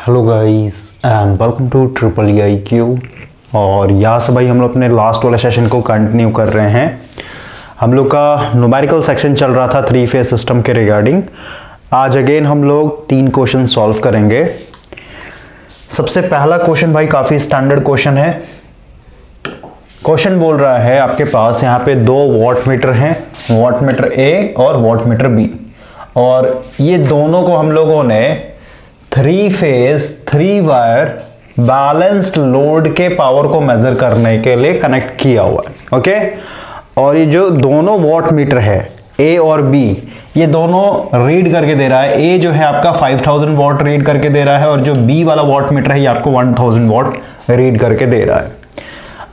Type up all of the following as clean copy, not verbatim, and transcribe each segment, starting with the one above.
Hello guys and welcome to triple IQ। और यहाँ से भाई हम लोग अपने लास्ट वाले सेशन को कंटिन्यू कर रहे हैं। हम लोग का न्यूमेरिकल सेक्शन चल रहा था 3 फेज सिस्टम के रिगार्डिंग। आज अगेन हम लोग 3 क्वेश्चन सॉल्व करेंगे। सबसे पहला क्वेश्चन भाई काफ़ी स्टैंडर्ड क्वेश्चन है। क्वेश्चन बोल रहा है आपके पास यहाँ पे 2 वॉट मीटर हैं, वॉट मीटर ए और वॉट मीटर बी, और ये दोनों को हम लोगों ने 3 फेज 3 वायर बैलेंस्ड लोड के पावर को मेजर करने के लिए कनेक्ट किया हुआ है। ओके, और ये जो दोनों वॉट मीटर है ए और बी, ये दोनों रीड करके दे रहा है। ए जो है आपका 5000 वॉट रीड करके दे रहा है, और जो बी वाला वॉट मीटर है ये आपको 1000 वॉट रीड करके दे रहा है।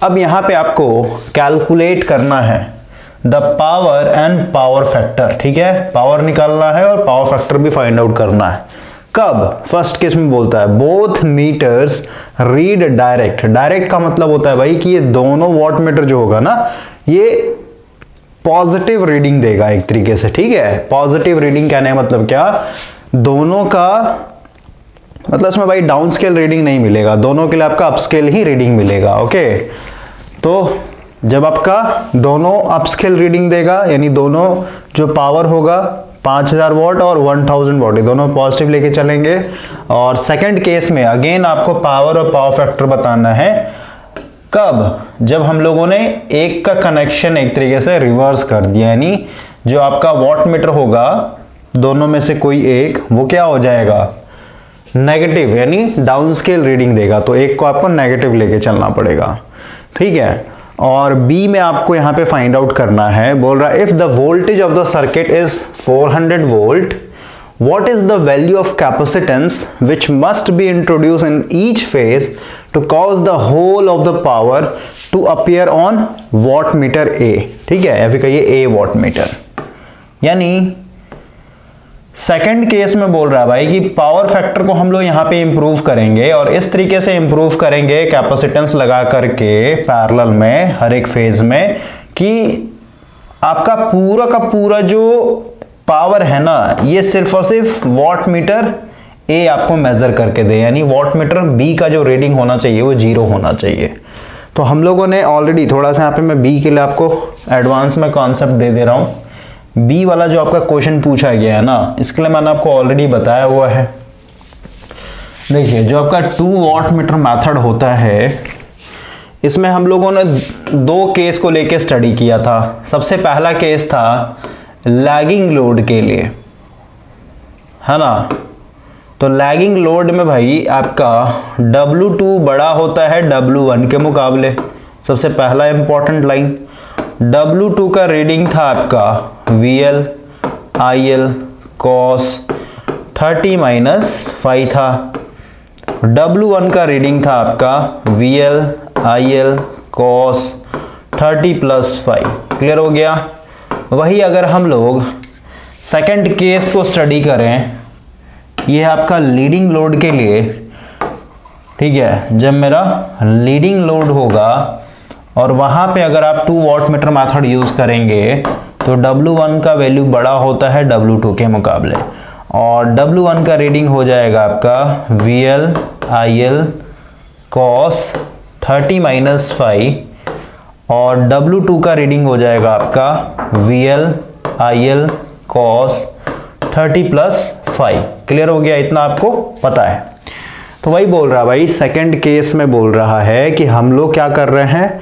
अब यहाँ पे आपको कैलकुलेट करना है the power and power factor. ठीक है, पावर निकालना है और पावर फैक्टर भी फाइंड आउट करना है। कब? फर्स्ट केस में बोलता है both meters read direct. Direct का मतलब होता है भाई कि ये दोनों वॉट मीटर जो होगा ना, ये पॉजिटिव रीडिंग देगा एक तरीके से। ठीक है, पॉजिटिव रीडिंग कहने का मतलब क्या, दोनों का मतलब इसमें भाई डाउन स्केल रीडिंग नहीं मिलेगा, दोनों के लिए आपका अप स्केल ही रीडिंग मिलेगा। ओके, तो जब आपका दोनों अप स्केल रीडिंग देगा, यानी दोनों जो पावर होगा 5000 वॉट और 1000 वॉट, दोनों पॉजिटिव लेके चलेंगे। और सेकंड केस में अगेन आपको पावर और पावर फैक्टर बताना है। कब? जब हम लोगों ने एक का कनेक्शन एक तरीके से रिवर्स कर दिया, यानी जो आपका वॉट मीटर होगा दोनों में से कोई एक, वो क्या हो जाएगा, नेगेटिव, यानी डाउन स्केल रीडिंग देगा। तो एक को आपको नेगेटिव लेके चलना पड़ेगा। ठीक है, और बी में आपको यहां पे फाइंड आउट करना है। बोल रहा है if the voltage of the circuit is 400 volt, what is the value of capacitance which must be introduced in each phase to cause the whole of the power to appear on watt meter A। ठीक है, या फिर कहिए A watt meter। यानी second case में बोल रहा है भाई कि पावर फैक्टर को हम लोग यहाँ पे इंप्रूव करेंगे, और इस तरीके से इंप्रूव करेंगे कैपेसिटेंस लगा करके पैरेलल में हर एक फेज में, कि आपका पूरा का पूरा जो पावर है ना, ये सिर्फ और सिर्फ वॉट मीटर ए आपको मेजर करके दे, यानी वॉट मीटर बी का जो रीडिंग होना चाहिए वो 0 होना चाहिए। तो हम लोगों ने ऑलरेडी थोड़ा सा यहाँ पे मैं बी के लिए आपको एडवांस में कॉन्सेप्ट दे रहा हूँ। बी वाला जो आपका क्वेश्चन पूछा गया है ना, इसके लिए मैंने आपको ऑलरेडी बताया हुआ है। देखिए, जो आपका 2 वॉट मीटर मेथड होता है, इसमें हम लोगों ने 2 केस को लेके स्टडी किया था। सबसे पहला केस था लैगिंग लोड के लिए, है ना। तो लैगिंग लोड में भाई आपका W2 बड़ा होता है W1 के मुकाबले। सबसे पहला इंपॉर्टेंट लाइन, W2 का रीडिंग था आपका VL IL cos 30-5 था। W1 का रीडिंग था आपका VL IL cos 30+5। क्लियर हो गया। वही अगर हम लोग सेकंड केस को स्टडी करें, ये आपका लीडिंग लोड के लिए। ठीक है, जब मेरा लीडिंग लोड होगा और वहां पे अगर आप 2 वॉट मीटर मेथड यूज करेंगे, तो W1 का वैल्यू बड़ा होता है W2 के मुकाबले, और W1 का रीडिंग हो जाएगा आपका VL IL cos 30-5, और W2 का रीडिंग हो जाएगा आपका VL IL cos 30+5। क्लियर हो गया, इतना आपको पता है। तो वही बोल रहा है भाई, सेकंड केस में बोल रहा है कि हम लोग क्या कर रहे हैं,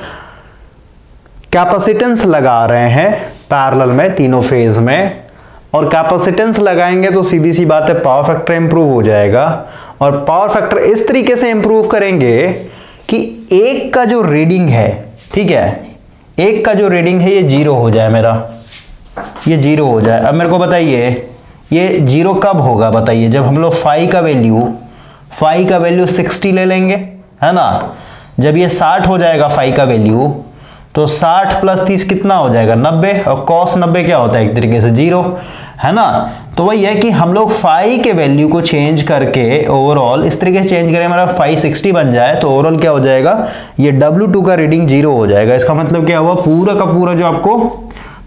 कैपेसिटेंस लगा रहे हैं पैरेलल में तीनों फेज में, और कैपेसिटेंस लगाएंगे तो सीधी सी बात है पावर फैक्टर इंप्रूव हो जाएगा। और पावर फैक्टर इस तरीके से इंप्रूव करेंगे कि एक का जो रीडिंग है, ठीक है, एक का जो रीडिंग है ये 0 हो जाए, मेरा ये 0 हो जाए। अब मेरे को बताइए ये 0 कब होगा, बताइए जब हम लोग फाई का वैल्यू 60 ले लेंगे, है ना। जब ये 60 हो जाएगा फाई का वैल्यू, तो 60 + 30 कितना हो जाएगा, 90, और cos 90 क्या होता है, एक तरीके से 0, है ना। तो वही है कि हम लोग फाई के वैल्यू को चेंज करके ओवरऑल इस तरीके से चेंज करें, हमारा फाई 60 बन जाए, तो ओवरऑल क्या हो जाएगा, ये W2 का रीडिंग 0 हो जाएगा। इसका मतलब क्या हुआ, पूरा का पूरा जो आपको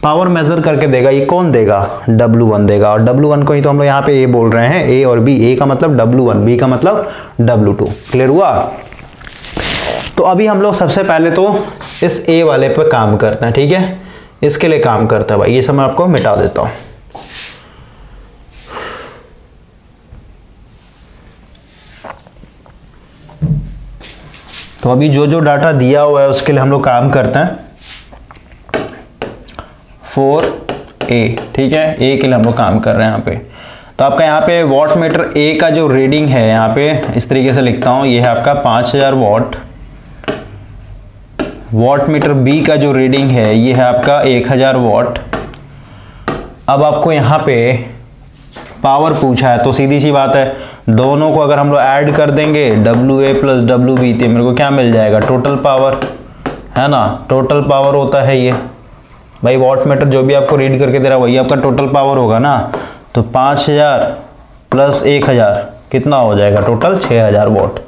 पावर मेजर करके देगा, ये कौन देगा, W1 देगा। और W1 को ही तो हम लोग यहाँ पे A बोल रहे हैं, A और B, A का मतलब W1, B का मतलब W2। क्लियर हुआ? तो अभी हम लोग सबसे पहले तो इस A वाले पे काम करते हैं, ठीक है, इसके लिए काम करते हैं भाई। ये सब मैं आपको मिटा देता हूँ। तो अभी जो जो डाटा दिया हुआ है उसके लिए हम लोग काम करते हैं 4A, ठीक है, A के लिए हम लोग काम कर रहे हैं यहाँ पे। तो आपका यहाँ पे वाट मीटर A का जो रीडिंग है, यहाँ पे इस तरीके से लिखता हूँ, ये है आपका 5000 वाट। वाट मीटर B का जो रीडिंग है ये है आपका 1000 वाट। अब आपको यहाँ पे पावर पूछा है, तो सीधी सी बात है, दोनों को अगर हम लोग ऐड कर देंगे WA प्लस WB, तो मेरे को क्या मिल जाएगा, टोटल पावर, है ना। टोटल पावर होता है ये भाई, वाट मीटर जो भी आपको रीड करके दे रहा है वही आपका टोटल पावर होगा ना। तो 5000 प्लस 1000 कितना हो जाएगा, टोटल 6000 वाट।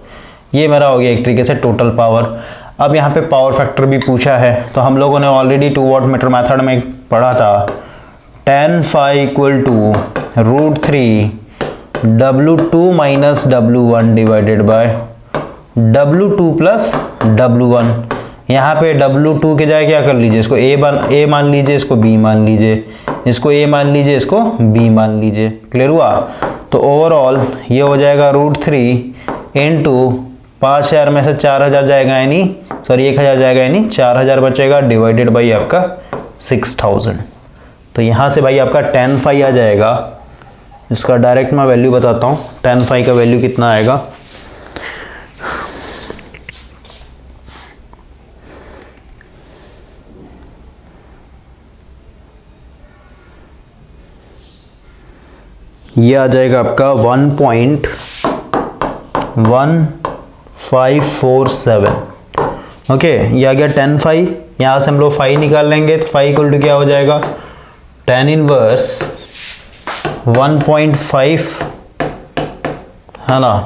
ये मेरा हो गया एक तरीके से टोटल पावर। अब यहाँ पे पावर फैक्टर भी पूछा है, तो हम लोगों ने ऑलरेडी 2 वाट मीटर मेथड में पढ़ा था, tan phi equal to √3 W2 minus W1 divided by W2 plus W1। यहाँ पे W2 के जाए क्या कर लीजिए, इसको A मान लीजिए, इसको B मान लीजिए, इसको A मान लीजिए, इसको B मान लीजिए। क्लियर हुआ? तो ओवरऑल ये हो जाएगा √3 इंटू 5000 में से 4000 जाएगा, यानी सॉरी 1000 जाएगा, यानी 4000 बचेगा, डिवाइडेड बाई आपका 6000। तो यहाँ से भाई आपका tan phi आ जाएगा। इसका डायरेक्ट मैं वैल्यू बताता हूँ, tan phi का वैल्यू कितना आएगा। ये आ जाएगा आपका 1.1547। ओके, ये आ गया tan phi। यहाँ से हम लोग phi निकाल लेंगे, तो phi इक्वल टू क्या हो जाएगा, tan इनवर्स 1.5, है ना।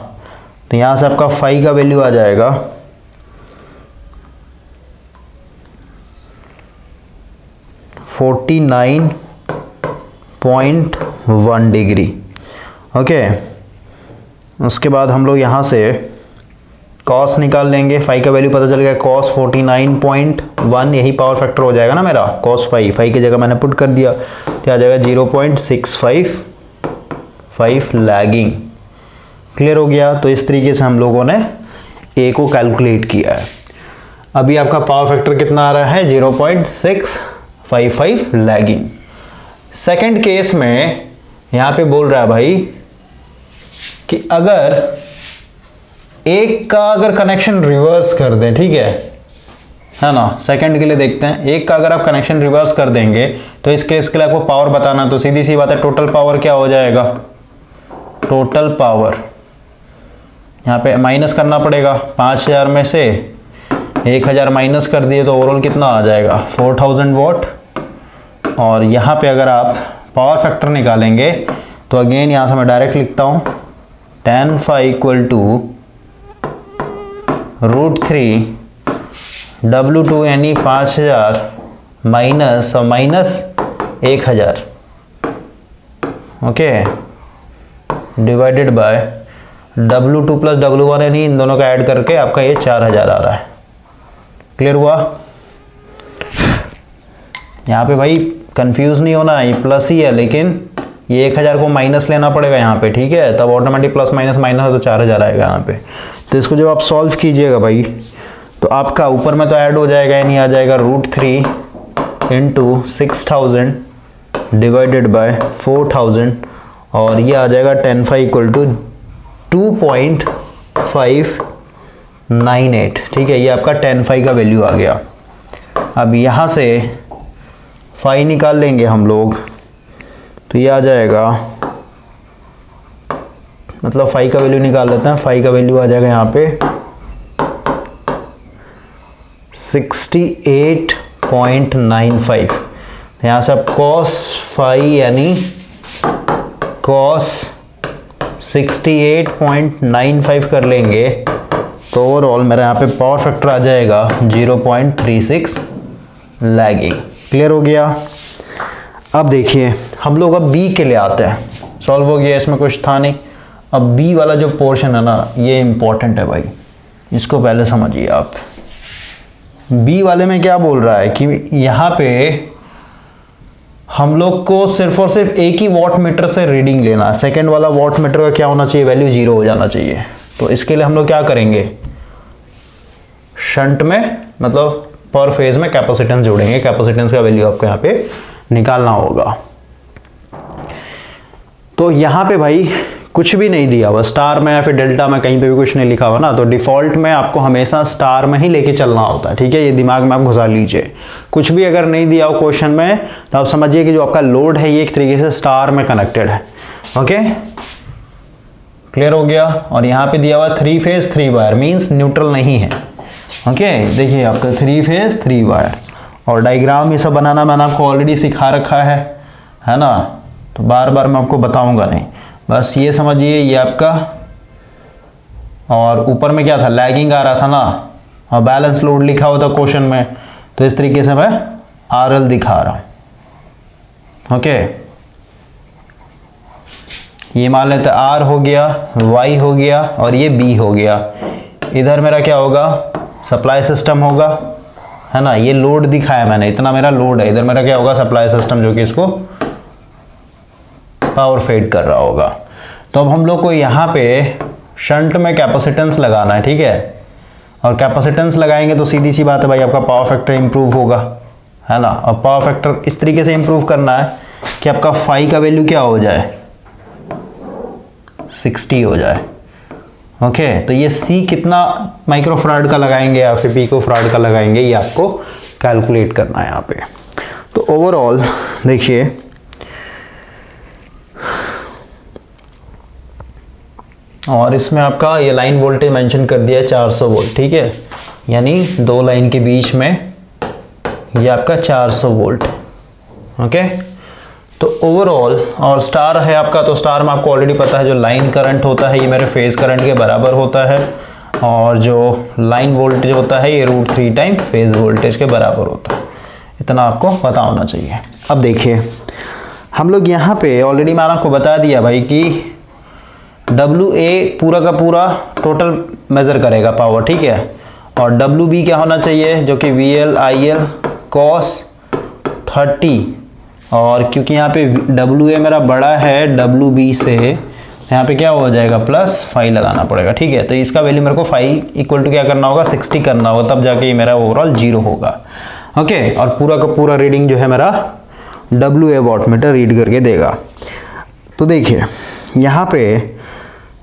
तो यहाँ से आपका phi का वैल्यू आ जाएगा 49.1 डिग्री। ओके, उसके बाद हम लोग यहाँ से cos निकाल लेंगे, phi का वैल्यू पता चल गया, cos 49.1, यही पावर फैक्टर हो जाएगा ना मेरा, cos phi की जगह मैंने पुट कर दिया, तो आ जाएगा 0.655 लैगिंग। क्लियर हो गया? तो इस तरीके से हम लोगों ने A को कैलकुलेट किया है। अभी आपका पावर फैक्टर कितना आ रहा है, 0.655 लैगिंग। सेकंड केस में यहाँ पे बोल रहा है भाई कि अगर एक का अगर कनेक्शन रिवर्स कर दें, ठीक है ना। सेकंड के लिए देखते हैं, एक का अगर आप कनेक्शन रिवर्स कर देंगे तो इस केस के लिए आपको पावर बताना, तो सीधी सी बात है, टोटल पावर क्या हो जाएगा, टोटल पावर यहाँ पे माइनस करना पड़ेगा। 5000 में से 1000 माइनस कर दिए तो ओवरऑल कितना आ जाएगा, 4000 वाट। और यहाँ पे अगर आप पावर फैक्टर निकालेंगे तो अगेन यहाँ से मैं डायरेक्ट लिखता हूँ, tan phi equal to √3 W2 यानी 5000 माइनस और minus 1000, okay, divided by W2 plus W1 यानी इन दोनों का ऐड करके आपका ये 4000 आ रहा है। क्लियर हुआ? यहाँ पे भाई कंफ्यूज नहीं होना है, ये प्लस ही है, लेकिन ये 1000 को माइनस लेना पड़ेगा यहाँ पे, ठीक है, तब ऑटोमेटिक प्लस माइनस माइनस है तो 4000 आएगा यहाँ पे। तो इसको जब आप सॉल्व कीजिएगा भाई, तो आपका ऊपर में तो ऐड हो जाएगा, यानी आ जाएगा √3 इंटू 6000 डिवाइडेड बाय 4000, और ये आ जाएगा tan phi इक्वल टू 2.598। ठीक है, ये आपका tan phi का वैल्यू आ गया। अब यहाँ से phi निकाल लेंगे हम लोग, तो ये आ जाएगा, मतलब phi का वैल्यू निकाल लेते हैं। phi का वैल्यू आ जाएगा यहाँ पे 68.95। यहाँ से आप cos phi यानी cos 68.95 कर लेंगे, तो ओवरऑल मेरा यहाँ पे पावर फैक्टर आ जाएगा 0.36 लैगिंग। क्लियर हो गया? अब देखिए हम लोग अब बी के लिए आते हैं। सॉल्व हो गया, इसमें कुछ था नहीं। अब बी वाला जो पोर्शन है ना, ये इंपॉर्टेंट है भाई, इसको पहले समझिए आप। बी वाले में क्या बोल रहा है कि यहाँ पे हम लोग को सिर्फ और सिर्फ एक ही वॉट मीटर से रीडिंग लेना है। सेकेंड वाला वॉट मीटर का क्या होना चाहिए, वैल्यू 0 हो जाना चाहिए। तो इसके लिए हम लोग क्या करेंगे, शंट में मतलब पर फेज में कैपेसिटेंस जोड़ेंगे। कैपेसिटेंस का वैल्यू आपको यहाँ पे निकालना होगा। तो यहाँ पे भाई कुछ भी नहीं दिया हुआ, स्टार में या फिर डेल्टा में कहीं पे भी कुछ नहीं लिखा हुआ ना, तो डिफॉल्ट में आपको हमेशा स्टार में ही लेके चलना होता है, ठीक है। ये दिमाग में आप घुसा लीजिए। कुछ भी अगर नहीं दिया हो क्वेश्चन में तो आप समझिए कि जो आपका लोड है ये एक तरीके से स्टार में कनेक्टेड है। ओके, क्लियर हो गया। और यहाँ पे दिया हुआ 3 फेज 3 वायर, मीन्स न्यूट्रल नहीं है। ओके, देखिए आपका 3 फेज 3 वायर। और डायग्राम ये सब बनाना मैंने आपको ऑलरेडी सिखा रखा है ना, तो बार बार मैं आपको बताऊंगा नहीं, बस ये समझिए ये आपका। और ऊपर में क्या था, लैगिंग आ रहा था ना, और बैलेंस लोड लिखा हुआ था क्वेश्चन में, तो इस तरीके से मैं RL दिखा रहा हूं। ओके, ये मान लेते R हो गया, Y हो गया और ये B हो गया। इधर मेरा क्या होगा, सप्लाई सिस्टम होगा, है ना। ये लोड दिखाया मैंने, इतना मेरा लोड है। इधर मेरा क्या होगा, सप्लाई सिस्टम, जो कि इसको पावर फेड कर रहा होगा। तो अब हम लोग को यहाँ पे शंट में कैपेसिटेंस लगाना है, ठीक है। और कैपेसिटेंस लगाएंगे तो सीधी सी बात है भाई, आपका पावर फैक्टर इंप्रूव होगा, है ना। और पावर फैक्टर इस तरीके से इंप्रूव करना है कि आपका फाई का वैल्यू क्या हो जाए, 60 हो जाए। ओके, तो ये C कितना माइक्रोफराड का लगाएंगे या फिर पिकोफराड का लगाएंगे, ये आपको कैलकुलेट करना है यहाँ पे। तो ओवरऑल देखिए, और इसमें आपका ये लाइन वोल्टेज मेंशन कर दिया है 400 वोल्ट, ठीक है। यानी 2 लाइन के बीच में ये आपका 400 वोल्ट। ओके, तो ओवरऑल, और स्टार है आपका, तो स्टार में आपको ऑलरेडी पता है जो लाइन करंट होता है ये मेरे फेज करंट के बराबर होता है, और जो लाइन वोल्टेज होता है ये √3 टाइम फेज वोल्टेज के बराबर होता है। इतना आपको पता होना चाहिए। अब देखिए हम लोग यहाँ पे ऑलरेडी मैंने आपको बता दिया भाई कि WA पूरा का पूरा टोटल मेज़र करेगा पावर, ठीक है। और WB क्या होना चाहिए, जो कि VL IL cos 30। और क्योंकि यहाँ पे WA मेरा बड़ा है WB से, यहाँ पे क्या हो जाएगा, प्लस फाई लगाना पड़ेगा, ठीक है। तो इसका वैल्यू मेरे को फाई इक्वल टू क्या करना होगा, 60 करना होगा, तब जाके ये मेरा ओवरऑल 0 होगा। ओके, और पूरा का पूरा रीडिंग जो है मेरा WA वॉट मीटर रीड करके देगा। तो देखिए यहाँ पे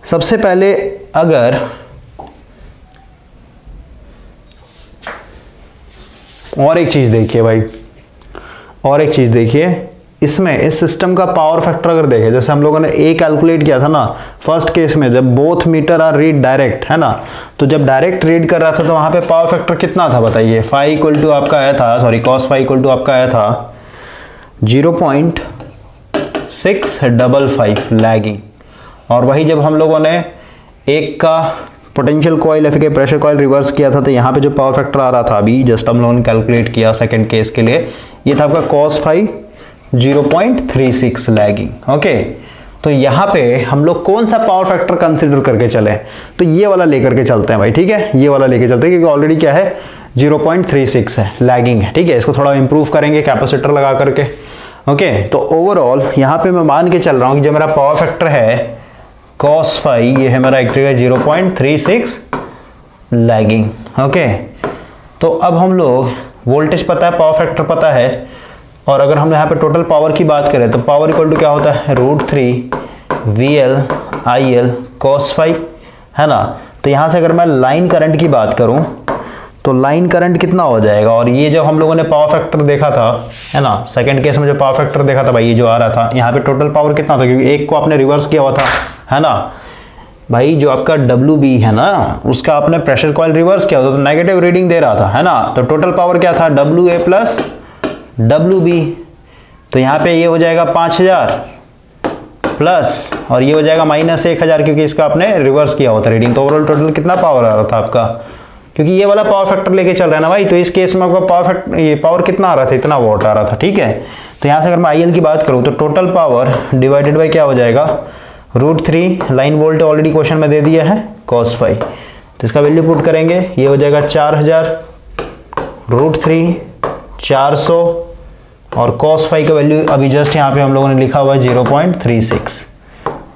सबसे पहले अगर और एक चीज़ देखिए भाई, और एक चीज़ देखिए, इसमें इस सिस्टम का पावर फैक्टर अगर देखें, जैसे हम लोगों ने ए कैलकुलेट किया था ना फर्स्ट केस में, जब both meter are read direct, है ना। तो जब डायरेक्ट रीड कर रहा था तो वहाँ पे पावर फैक्टर कितना था बताइए, फाई इक्वल टू आपका आया था, sorry cos phi equal to आपका आया था 0.655 लैगिंग। और वही जब हम लोगों ने एक का पोटेंशियल कॉइल या फिर प्रेशर कॉइल रिवर्स किया था, तो यहाँ पे जो पावर फैक्टर आ रहा था अभी जस्ट हम लोगों ने कैलकुलेट किया सेकंड केस के लिए, ये था आपका cos फाई 0.36 लैगिंग। ओके, तो यहाँ पे हम लोग कौन सा पावर फैक्टर कंसिडर करके चले, तो ये वाला लेकर के चलते हैं भाई, ठीक है। ये वाला लेके चलते हैं क्योंकि ऑलरेडी क्या है 0.36 है, लैगिंग है, ठीक है। इसको थोड़ा इंप्रूव करेंगे कैपेसिटर लगा करके। ओके, तो ओवरऑल यहाँ पे मैं मान के चल रहा हूँ कि जो मेरा पावर फैक्टर है cos फाई, ये है मेरा एक 0.36 लैगिंग। ओके, तो अब हम लोग वोल्टेज पता है, पावर फैक्टर पता है, और अगर हम यहाँ पे टोटल पावर की बात करें तो पावर इक्वल टू क्या होता है, √3 VL IL cos फाई, है ना। तो यहाँ से अगर मैं लाइन करंट की बात करूँ तो लाइन करंट कितना हो जाएगा, और ये जब हम लोगों ने पावर फैक्टर देखा था, है ना, सेकंड केस में जो पावर फैक्टर देखा था भाई, ये जो आ रहा था यहाँ पे टोटल पावर कितना था, क्योंकि एक को आपने रिवर्स किया हुआ था, है ना भाई। जो आपका WB है ना, उसका आपने प्रेशर कॉइल रिवर्स किया होता तो नेगेटिव रीडिंग दे रहा था, है ना। तो टोटल पावर क्या था, WA प्लस WB। तो यहाँ पे ये हो जाएगा 5000 प्लस, और ये हो जाएगा -1000, क्योंकि इसका आपने रिवर्स किया होता रीडिंग। तो ओवरऑल टोटल कितना पावर आ रहा था आपका, क्योंकि ये वाला पावर फैक्टर लेके चल रहा है ना भाई, तो इस केस में आपका ये पावर कितना आ रहा था, इतना वॉट आ रहा था, ठीक है। तो यहाँ से अगर मैं IL की बात करूँ तो टोटल पावर डिवाइडेड बाई क्या हो जाएगा, √3, लाइन वोल्ट ऑलरेडी क्वेश्चन में दे दिया है cos फाई, तो इसका वैल्यू पुट करेंगे, ये हो जाएगा 4000 √3 400 और cos फाई का वैल्यू अभी जस्ट यहाँ पे हम लोगों ने लिखा हुआ है 0.36।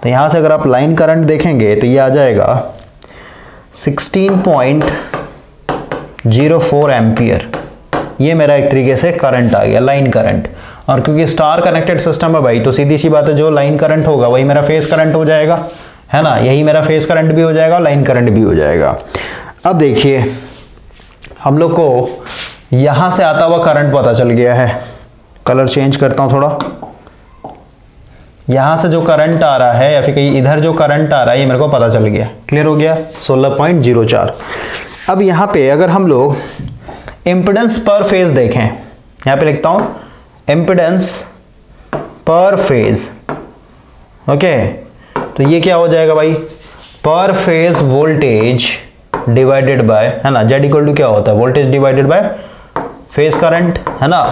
तो यहाँ से अगर आप लाइन करंट देखेंगे तो ये आ जाएगा 16.04 एम्पियर। ये मेरा एक तरीके से करंट आ गया, लाइन करंट। और क्योंकि स्टार कनेक्टेड सिस्टम है भाई, तो सीधी सी बात है, जो लाइन करंट होगा वही मेरा फेस करंट हो जाएगा, है ना। यही मेरा फेस करंट भी हो जाएगा, लाइन करंट भी हो जाएगा। अब देखिए हम लोग को यहाँ से आता हुआ करंट पता चल गया है। कलर चेंज करता हूँ थोड़ा। यहाँ से जो करंट आ रहा है या फिर कहीं इधर जो करंट आ रहा है ये मेरे को पता चल गया, क्लियर हो गया, 16.04। अब यहाँ पे अगर हम लोग इम्पिडेंस पर फेज देखें, यहाँ पे लिखता हूँ इम्पिडेंस पर फेज, ओके। तो ये क्या हो जाएगा भाई, पर फेज वोल्टेज डिवाइडेड बाय, है ना, Z इक्वल टू क्या होता है, voltage divided by phase current, है ना।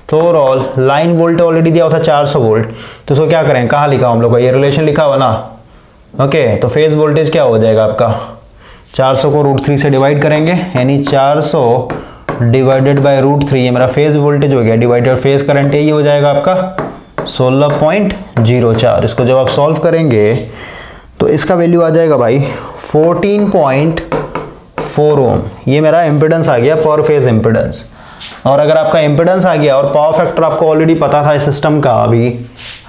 तो ओवरऑल लाइन वोल्ट ऑलरेडी दिया हुआ था 400 वोल्ट, तो इसको क्या करें, कहाँ लिखा हम लोग का, ये रिलेशन लिखा हुआ ना, ओके। तो फेज वोल्टेज क्या हो जाएगा आपका, 400 को √3 से डिवाइड करेंगे, यानी 400 डिवाइडेड बाय √3, ये मेरा फेज वोल्टेज हो गया, डिवाइडेड फेज करंट, यही हो जाएगा आपका 16.04। इसको जब आप सॉल्व करेंगे तो इसका वैल्यू आ जाएगा भाई 14.4 ओम। ये मेरा इम्पिडेंस आ गया, पर फेज इम्पिडेंस। और अगर आपका इम्पिडेंस आ गया और पावर फैक्टर आपको ऑलरेडी पता था इस सिस्टम का अभी,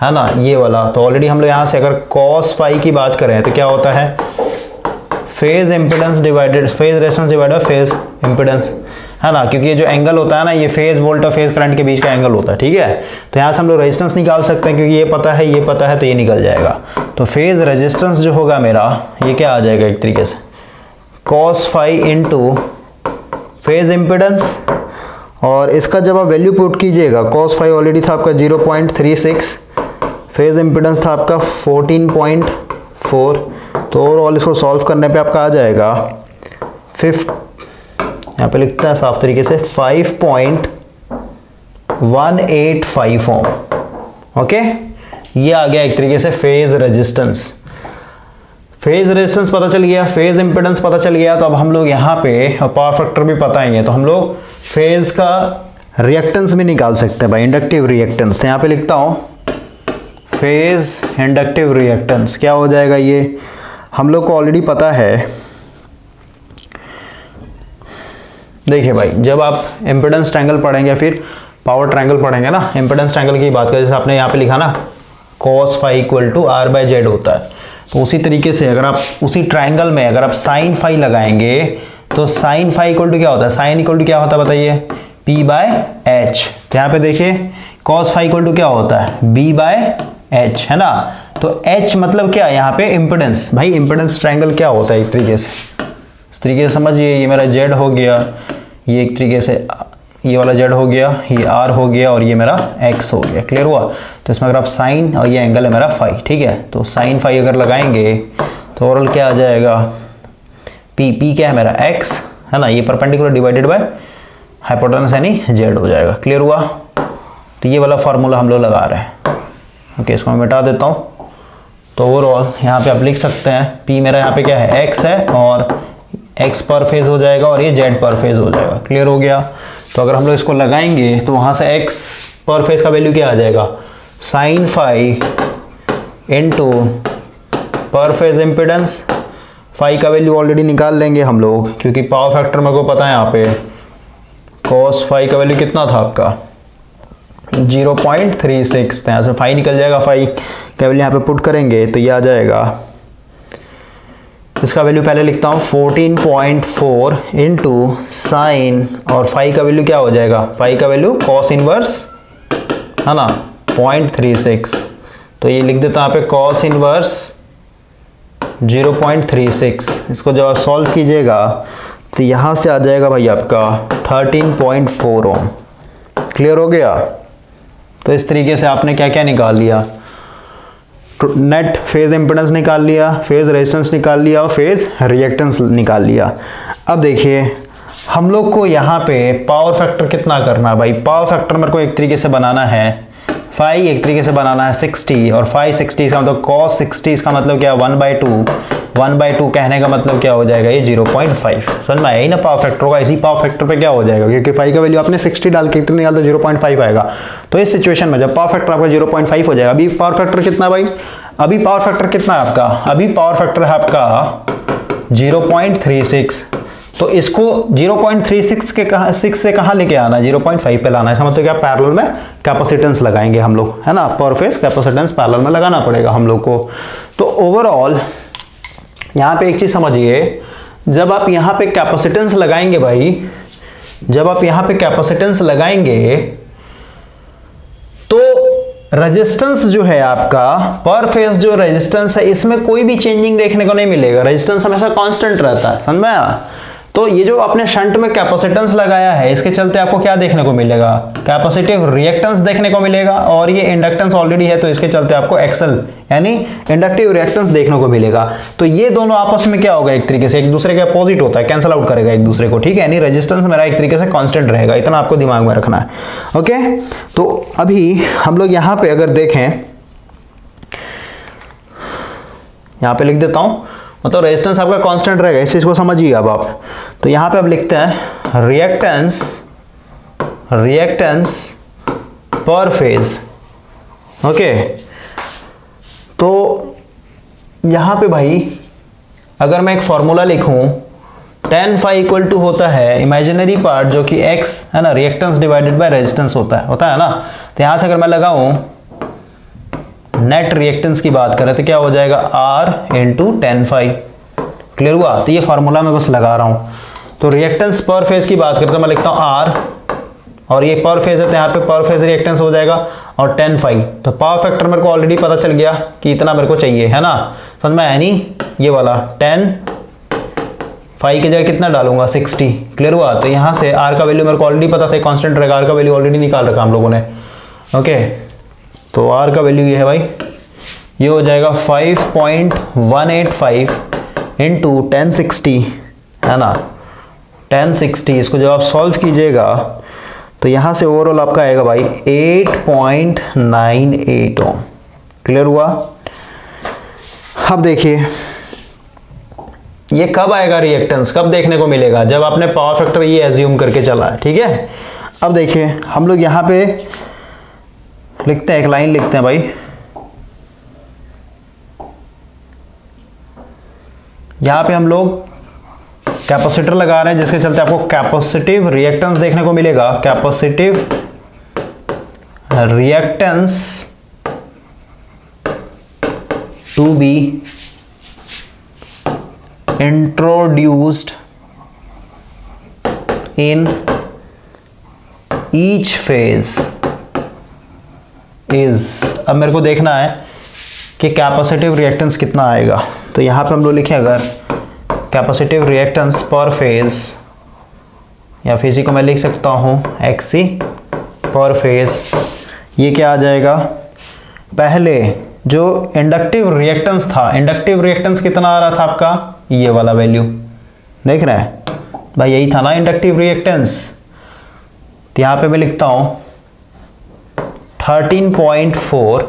है ना, ये वाला, तो ऑलरेडी हम लोग यहाँ से अगर cos फाई की बात करें तो क्या होता है, phase impedance divided phase resistance divided phase impedance, है ना। क्योंकि ये जो एंगल होता है ना, ये फेज वोल्ट और फेज करंट के बीच का एंगल होता है, ठीक है। तो यहाँ से हम लोग रेजिस्टेंस निकाल सकते हैं, क्योंकि ये पता है, ये पता है, तो ये निकल जाएगा। तो फेज रेजिस्टेंस जो होगा मेरा, ये क्या आ जाएगा एक तरीके से, cos phi into phase impedance. और इसका जब आप वैल्यू पुट कीजिएगा, cos फाई ऑलरेडी था आपका 0.36, फेज इम्पिडेंस था आपका 14.4, तो ओवरऑल इसको सॉल्व करने पे आपका आ जाएगा यहाँ पे लिखता है साफ तरीके से 5.185 ओम, ओके। ये आ गया एक तरीके से फेज रेजिस्टेंस। फेज रेजिस्टेंस पता चल गया, फेज इंपेडेंस पता चल गया, तो अब हम लोग यहाँ पे पावर फैक्टर भी पता ही है, तो हम लोग फेज का रिएक्टेंस भी निकाल सकते हैं भाई, इंडक्टिव रिएक्टेंस। तो यहाँ पे लिखता हूँ फेज इंडक्टिव रिएक्टेंस क्या हो जाएगा, ये हम लोग को ऑलरेडी पता है। देखिए भाई, जब आप इम्पिडेंस ट्रायंगल पढ़ेंगे फिर पावर ट्रायंगल पढ़ेंगे ना, इम्पिडेंस ट्रायंगल की बात करें, जैसे आपने यहाँ पे लिखा ना cos phi equal to R/Z होता है, तो उसी तरीके से अगर आप उसी ट्रायंगल में अगर आप साइन फाई लगाएंगे तो साइन फाई इक्वल टू क्या होता है, साइन इक्वल टू क्या होता है बताइए, P/H। तो यहाँ पे देखिए cos फाई इक्वल टू क्या होता है, B/H, है ना। तो H मतलब क्या, यहाँ पे इम्पिडेंस। भाई इम्पिडेंस ट्रायंगल क्या होता है एक तरीके से, इस तरीके से समझिए, ये मेरा Z हो गया, ये एक तरीके से ये वाला Z हो गया, ये R हो गया और ये मेरा X हो गया, क्लियर हुआ। तो इसमें अगर आप साइन और ये एंगल है मेरा फाई, ठीक है, तो साइन फाई अगर लगाएंगे तो ओवरऑल क्या आ जाएगा, P क्या है मेरा X, है ना, ये परपेंडिकुलर डिवाइडेड बाय हाइपोटेनस यानी Z हो जाएगा, क्लियर हुआ। तो ये वाला फार्मूला हम लोग लगा रहे हैं, ओके। इसको मैं मिटा देता हूँ। तो ओवरऑल यहाँ पे आप लिख सकते हैं P मेरा यहाँ पे क्या है, X है, और X पर फेज हो जाएगा और ये Z पर फेज हो जाएगा, क्लियर हो गया। तो अगर हम लोग इसको लगाएंगे तो वहाँ से X पर फेज का वैल्यू क्या आ जाएगा, साइन फाई इंटू पर फेज इम्पिडेंस। फाई का वैल्यू ऑलरेडी निकाल लेंगे हम लोग, क्योंकि पावर फैक्टर मेरे को पता है यहाँ पे cos फाई का वैल्यू कितना था आपका 0.36, तो यहाँ से फाई निकल जाएगा, फाई का वैल्यू यहाँ पे पुट करेंगे तो ये आ जाएगा, इसका वैल्यू पहले लिखता हूँ 14.4 इंटू साइन, और फाई का वैल्यू क्या हो जाएगा, फाई का वैल्यू cos इनवर्स, है ना, 0.36। तो ये लिख देता हूँ यहाँ पे cos इनवर्स 0.36। इसको जब आप सॉल्व कीजिएगा तो यहाँ से आ जाएगा भाई आपका 13.4 ओम, क्लियर हो गया। तो इस तरीके से आपने क्या क्या निकाल लिया, नेट फेज इम्पिडेंस निकाल लिया, फेज रेजिस्टेंस निकाल लिया और फेज रिएक्टेंस निकाल लिया। अब देखिए हम लोग को यहाँ पे पावर फैक्टर कितना करना है भाई। पावर फैक्टर मेरे को एक तरीके से बनाना है 5, एक तरीके से बनाना है 60, और 5 60 का मतलब cos 60 इसका मतलब क्या, 1/2। 1/2 कहने का मतलब क्या हो जाएगा, ये 0.5। समझ में आया ही ना पावर फैक्टर होगा। इसी पावर फैक्टर पे क्या हो जाएगा, क्योंकि 5 का वैल्यू आपने 60 डाल के कितने निकाल तो 0.5 आएगा। तो इस सिचुएशन में जब पावर फैक्टर आपका 0.5 हो जाएगा, अभी पावर फैक्टर कितना है भाई, अभी पावर फैक्टर कितना है आपका, अभी पावर फैक्टर है आपका 0.36। तो इसको 0.36 के 6 से कहाँ लेके आना है, 0.5 पे लाना है। इसका मतलब क्या, पैरेलल में कैपेसिटेंस लगाएंगे हम लोग, है ना, पर फेज कैपेसिटेंस पैरेलल में लगाना पड़ेगा हम लोग को। तो ओवरऑल यहाँ पे एक चीज समझिए, जब आप यहाँ पे कैपेसिटेंस लगाएंगे भाई, जब आप यहाँ पे कैपेसिटेंस लगाएंगे तो रेजिस्टेंस जो है आपका पर फेज जो रेजिस्टेंस है इसमें कोई भी चेंजिंग देखने को नहीं मिलेगा। रेजिस्टेंस हमेशा कांस्टेंट रहता है, समझ में आया। तो ये जो आपने शंट में कैपेसिटेंस लगाया है इसके चलते आपको क्या देखने को मिलेगा, कैपेसिटिव रिएक्टेंस देखने को मिलेगा, और ये इंडक्टेंस ऑलरेडी है तो इसके चलते आपको एक्सल यानी इंडक्टिव रिएक्टेंस देखने को मिलेगा। तो ये दोनों आपस में क्या होगा, एक तरीके से एक दूसरे के अपोजिट होता है, कैंसिल आउट करेगा एक दूसरे को, ठीक है। यानी रेजिस्टेंस मेरा एक तरीके से कांस्टेंट रहेगा, इतना आपको दिमाग में रखना है। ओके, तो अभी हम लोग यहाँ पे अगर देखें, यहाँ पे लिख देता हूं, मतलब रेजिस्टेंस आपका कांस्टेंट रहेगा, इस चीज को समझिए अब आप। तो यहां पे अब लिखते हैं रिएक्टेंस पर फेज। ओके, तो यहां पे भाई अगर मैं एक फॉर्मूला लिखूं, tan phi इक्वल टू होता है इमेजिनरी पार्ट जो कि x है ना, रिएक्टेंस डिवाइडेड बाय रेजिस्टेंस होता है ना। तो यहां से अगर मैं लगाऊं नेट रिएक्टेंस की बात करें तो क्या हो जाएगा, R into tan phi। Clear हुआ। तो ये फार्मूला मैं बस लगा रहा हूं। तो रिएक्टेंस पर फेज की बात करते हैं, मैं लिखता हूं R, और ये पर फेज है तो यहाँ पे पर फेज रिएक्टेंस हो जाएगा, और tan phi। तो पावर फैक्टर मेरे को ऑलरेडी पता चल गया कि इतना मेरे को चाहिए, है ना, समझ में आया नहीं, ये वाला tan phi की जगह कितना डालूंगा, 60। क्लियर हुआ। तो यहाँ से R का वैल्यू मेरे को ऑलरेडी पता था कांस्टेंट रहेगा, R का वैल्यू ऑलरेडी निकाल रखा हम लोगों ने। ओके, तो R का वैल्यू ये है भाई, ये हो जाएगा 5.185 इंटू 1060, है ना, 1060। इसको जब आप सॉल्व कीजिएगा तो यहाँ से ओवरऑल आपका आएगा भाई 8.98 ओम। क्लियर हुआ। अब देखिए ये कब आएगा रिएक्टेंस, कब देखने को मिलेगा, जब आपने पावर फैक्टर ये एज्यूम करके चला है, ठीक है। अब देखिए हम लोग यहाँ पे लिखते हैं, एक लाइन लिखते हैं भाई, यहां पे हम लोग कैपेसिटर लगा रहे हैं जिसके चलते आपको कैपेसिटिव रिएक्टेंस देखने को मिलेगा। Capacitive reactance to be introduced in each phase is. अब मेरे को देखना है कि कैपेसिटिव रिएक्टेंस कितना आएगा। तो यहाँ पे हम लोग लिखें अगर कैपेसिटिव रिएक्टेंस पर फेज, या फिर इसी को मैं लिख सकता हूँ XC पर फेज, ये क्या आ जाएगा, पहले जो इंडक्टिव रिएक्टेंस था, इंडक्टिव रिएक्टेंस कितना आ रहा था आपका, ये वाला वैल्यू देख रहे हैं भाई, यही था ना इंडक्टिव रिएक्टेंस। तो यहाँ पे मैं लिखता हूँ 13.4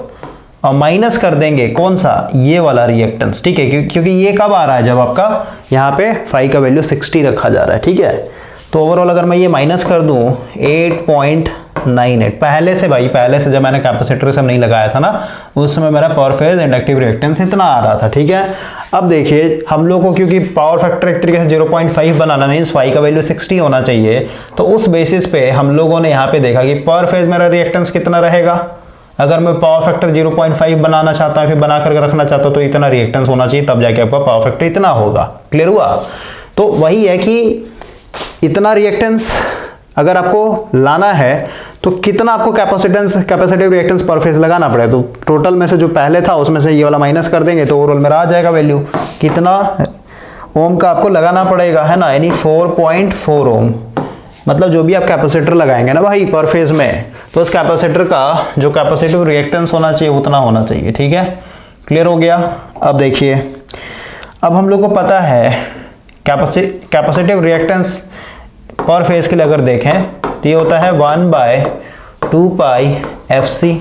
और माइनस कर देंगे कौन सा, ये वाला रिएक्टेंस, ठीक है, क्योंकि ये कब आ रहा है, जब आपका यहाँ पे फाई का वैल्यू 60 रखा जा रहा है, ठीक है। तो ओवरऑल अगर मैं ये माइनस कर दूं 8.98, पहले से भाई, पहले से जब मैंने कैपेसिटर से नहीं लगाया था ना, उस समय मेरा पर फेज इंडक्टिव रिएक्टेंस इतना आ रहा था, ठीक है। अब देखिए हम लोग को क्योंकि पावर फैक्टर एक तरीके से 0.5 बनाना मीन्स फाई का वैल्यू 60 होना चाहिए, तो उस बेसिस पे हम लोगों ने यहाँ पे देखा कि पर फेज मेरा रिएक्टेंस कितना रहेगा। अगर मैं पावर फैक्टर 0.5 बनाना चाहता हूँ, फिर बना करके रखना चाहता हूँ, तो इतना रिएक्टेंस होना चाहिए, तब जाके आपका पावर फैक्टर इतना होगा। क्लियर हुआ। तो वही है कि इतना रिएक्टेंस अगर आपको लाना है तो कितना आपको कैपेसिटिव रिएक्टेंस पर फेज लगाना पड़ेगा। तो टोटल में से जो पहले था उसमें से ये वाला माइनस कर देंगे तो ओवरऑल मेरा आ जाएगा वैल्यू, कितना ओम का आपको लगाना पड़ेगा, है ना, यानी 4.4 ओम। मतलब जो भी आप कैपेसिटर लगाएंगे ना भाई पर फेज में, तो उस कैपेसिटर का जो कैपेसिटिव रिएक्टेंस होना चाहिए उतना होना चाहिए, ठीक है। क्लियर हो गया। अब देखिए, अब हम लोग को पता है कैपेसिटिव रिएक्टेंस पर फेज के लिए अगर देखें तो ये होता है 1/2 पाई FC।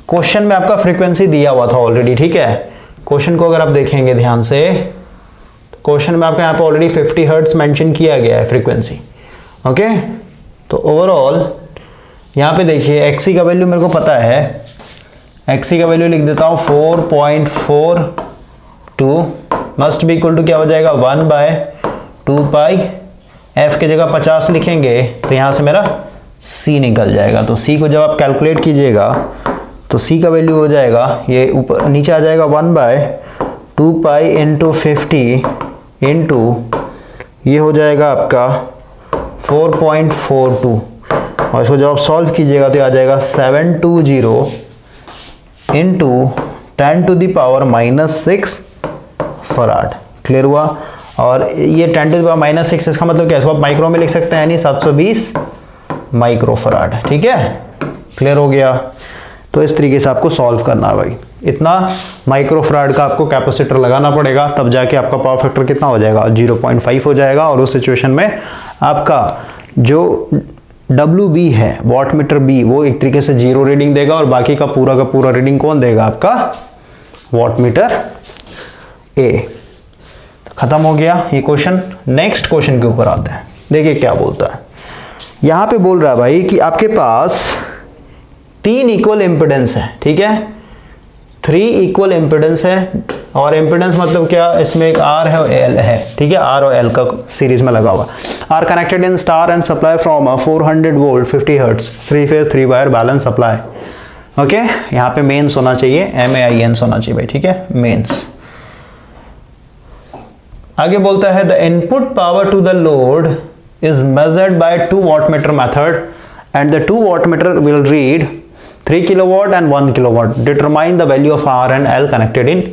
क्वेश्चन में आपका फ्रीक्वेंसी दिया हुआ था ऑलरेडी, ठीक है। क्वेश्चन को अगर आप देखेंगे ध्यान से, क्वेश्चन में आपका यहाँ पे ऑलरेडी 50 हर्ट्ज मेंशन किया गया है फ्रीक्वेंसी, ओके। तो ओवरऑल यहाँ पे देखिए XC का वैल्यू मेरे को पता है, XC का वैल्यू लिख देता हूँ 4.42 मस्ट बी इक्वल टू क्या हो जाएगा 1/2 पाई। F के जगह 50 लिखेंगे तो यहाँ से मेरा C निकल जाएगा। तो C को जब आप कैलकुलेट कीजिएगा तो C का वैल्यू हो जाएगा, ये ऊपर नीचे आ जाएगा 1/2 पाई इंटू 50 इंटू ये हो जाएगा आपका 4.42 और इसको जब आप सॉल्व कीजिएगा तो आ जाएगा 720 इंटू 10⁻⁻6 फराड। क्लियर हुआ। और ये 10⁻⁻6 इसका मतलब क्या है, इसको आप माइक्रो में लिख सकते हैं, यानी 720 माइक्रो फराड। ठीक है, क्लियर हो गया। तो इस तरीके से आपको सॉल्व करना है भाई। इतना माइक्रो फराड का आपको कैपेसिटर लगाना पड़ेगा, तब जाके आपका पावर फैक्टर कितना हो जाएगा 0.5 हो जाएगा। और उस सिचुएशन में आपका जो WB है, वॉट मीटर B, वो एक तरीके से 0 रीडिंग देगा और बाकी का पूरा रीडिंग कौन देगा, आपका वॉट मीटर A। खत्म हो गया ये क्वेश्चन। नेक्स्ट क्वेश्चन के ऊपर आते हैं। देखिए क्या बोलता है, यहां पे बोल रहा है भाई कि आपके पास 3 इक्वल इम्पिडेंस है। ठीक है, 3 इक्वल इम्पिडेंस है। और इम्पिडेंस मतलब क्या, इसमें एक R है और L है। ठीक है, R और L का सीरीज में लगा हुआ। Are connected in star and supply from 400 volt 50 hertz 3 phase 3 wire balance supply. Okay, यहाँ पे मेंस होना चाहिए, MAINS होना चाहिए भाई। ठीक है, मेंस। आगे बोलता है the input power to the load is measured by 2 wattmeter method and the 2 wattmeter will read 3 kilowatt and 1 kilowatt. Determine the value of R and L connected in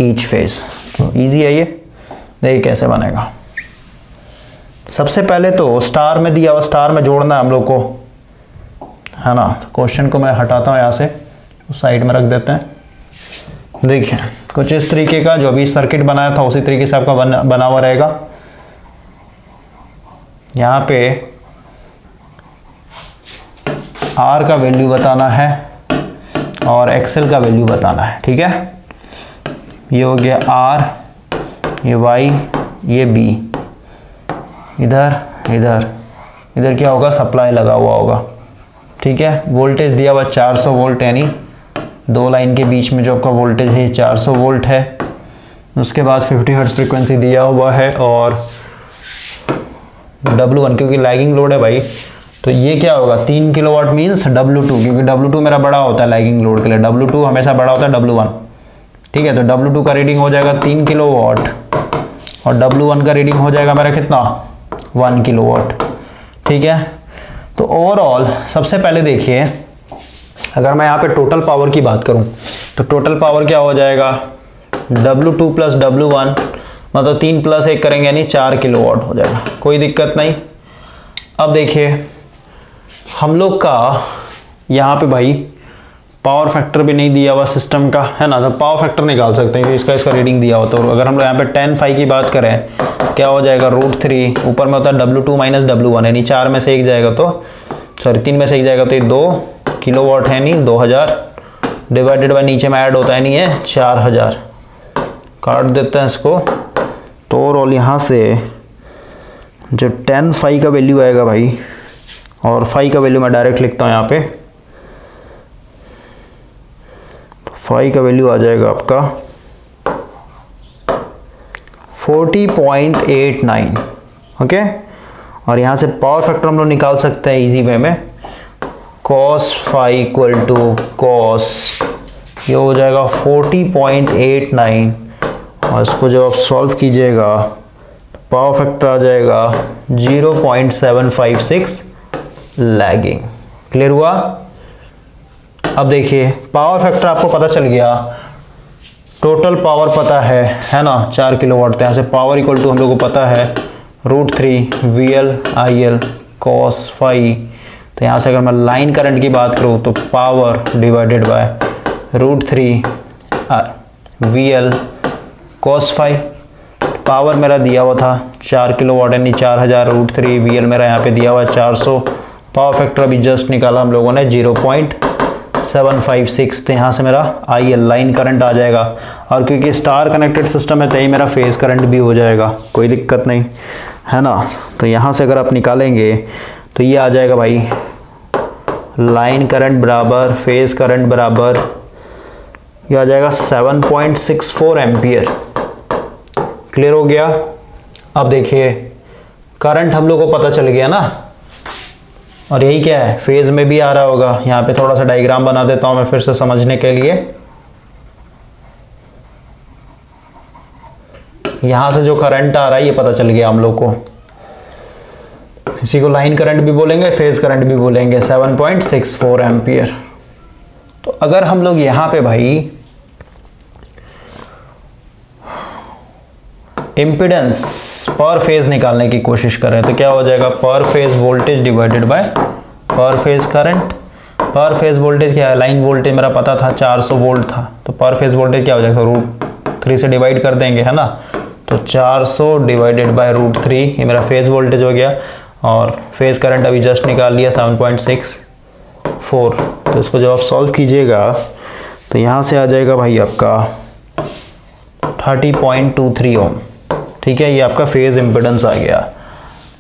each phase. तो easy है ये, देखिए कैसे बनेगा। सबसे पहले तो star में दिया हुआ, स्टार में जोड़ना है हम लोग को, है ना। क्वेश्चन को मैं हटाता हूँ यहाँ से, उस साइड में रख देते हैं। देखिए कुछ इस तरीके का, जो अभी सर्किट बनाया था उसी तरीके से आपका बना हुआ रहेगा। यहाँ पे R का वैल्यू बताना है और XL का वैल्यू बताना है। ठीक है, ये हो गया R, ये Y, ये B। इधर क्या होगा, सप्लाई लगा हुआ होगा। ठीक है, वोल्टेज दिया हुआ 400 वोल्ट, यानी 2 लाइन के बीच में जो आपका वोल्टेज है 400 वोल्ट है। उसके बाद 50 हर्ट्ज फ्रीक्वेंसी दिया हुआ है और W1 क्योंकि लैगिंग लोड है भाई, तो ये क्या होगा 3 किलोवाट मीन्स W2, क्योंकि W2 मेरा बड़ा होता है लैगिंग लोड के लिए। W2 हमेशा बड़ा होता है W1। ठीक है, तो W2 का रीडिंग हो जाएगा 3 किलोवाट और W1 का रीडिंग हो जाएगा मेरा कितना 1 किलोवाट। ठीक है, तो ओवरऑल सबसे पहले देखिए, अगर मैं यहाँ पे टोटल पावर की बात करूँ तो टोटल पावर क्या हो जाएगा W2 प्लस W1, मतलब 3 प्लस 1 करेंगे यानी 4 किलोवाट हो जाएगा। कोई दिक्कत नहीं। अब देखिए हम लोग का यहाँ पे भाई पावर फैक्टर भी नहीं दिया हुआ सिस्टम का, है ना। तो पावर फैक्टर निकाल सकते हैं, इसका रीडिंग दिया हुआ। तो अगर हम लोग यहाँ पे 10 की बात करें क्या हो जाएगा √3, ऊपर में होता है W2 माइनस W1, यानी 4 में से 1 जाएगा तो 3 में से 1 जाएगा तो ये 2 किलोवाट है, नहीं 2000 डिवाइडेड बाय नीचे में ऐड होता है, नहीं है 4000। काट देते हैं इसको। तो ओवरऑल यहाँ से जो 10 का वैल्यू आएगा भाई, और 5 का वैल्यू मैं डायरेक्ट लिखता हूँ यहाँ पे। 5 का वैल्यू आ जाएगा आपका 40.89। ओके, और यहाँ से पावर फैक्टर हम लोग निकाल सकते हैं इजी वे में, cos phi equal to cos, ये हो जाएगा 40.89 और इसको जब आप सॉल्व कीजिएगा पावर फैक्टर आ जाएगा 0.756 लैगिंग। क्लियर हुआ। अब देखिए पावर फैक्टर आपको पता चल गया, टोटल पावर पता है ना 4 किलोवाट। तो यहाँ से पावर इक्वल टू हम लोग को पता है √3 VL IL cos phi। तो यहाँ से अगर मैं लाइन करंट की बात करूँ तो power divided by √3 VL cos phi। Power मेरा दिया हुआ था 4 किलोवाट यानी 4000√3। VL मेरा यहाँ पे दिया हुआ 400। पावर फैक्टर अभी जस्ट निकाला हम लोगों ने 0.756। तो यहाँ से मेरा IL लाइन करंट आ जाएगा, और क्योंकि स्टार कनेक्टेड सिस्टम है तो यही मेरा फेज़ करंट भी हो जाएगा, कोई दिक्कत नहीं है ना। तो यहाँ से अगर आप निकालेंगे तो ये आ जाएगा भाई लाइन करंट बराबर फेज़ करंट बराबर, ये आ जाएगा 7.64 एम्पियर। क्लियर हो गया। अब देखिए करंट हम लोग को पता चल गया ना, और यही क्या है फेज़ में भी आ रहा होगा। यहाँ पे थोड़ा सा डायग्राम बना देता हूँ मैं फिर से समझने के लिए। यहाँ से जो करंट आ रहा है ये पता चल गया हम लोग को, इसी को लाइन करंट भी बोलेंगे फेज़ करंट भी बोलेंगे, 7.64 एम्पियर। तो अगर हम लोग यहाँ पे भाई इम्पीडेंस पर फेज निकालने की कोशिश करें तो क्या हो जाएगा, पर फेज वोल्टेज डिवाइडेड बाय पर फेज करंट। पर फेज वोल्टेज क्या है, लाइन वोल्टेज मेरा पता था 400 वोल्ट था, तो पर फेज वोल्टेज क्या हो जाएगा, √3 से डिवाइड कर देंगे है ना। तो 400 डिवाइडेड बाय √3 ये मेरा फेज वोल्टेज हो गया, और फेज करंट अभी जस्ट निकाल लिया 7.64। तो इसको जब आप सॉल्व कीजिएगा तो यहाँ से आ जाएगा भाई आपका 30.23 ओम। ठीक है, ये आपका फेज इम्पिडेंस आ गया।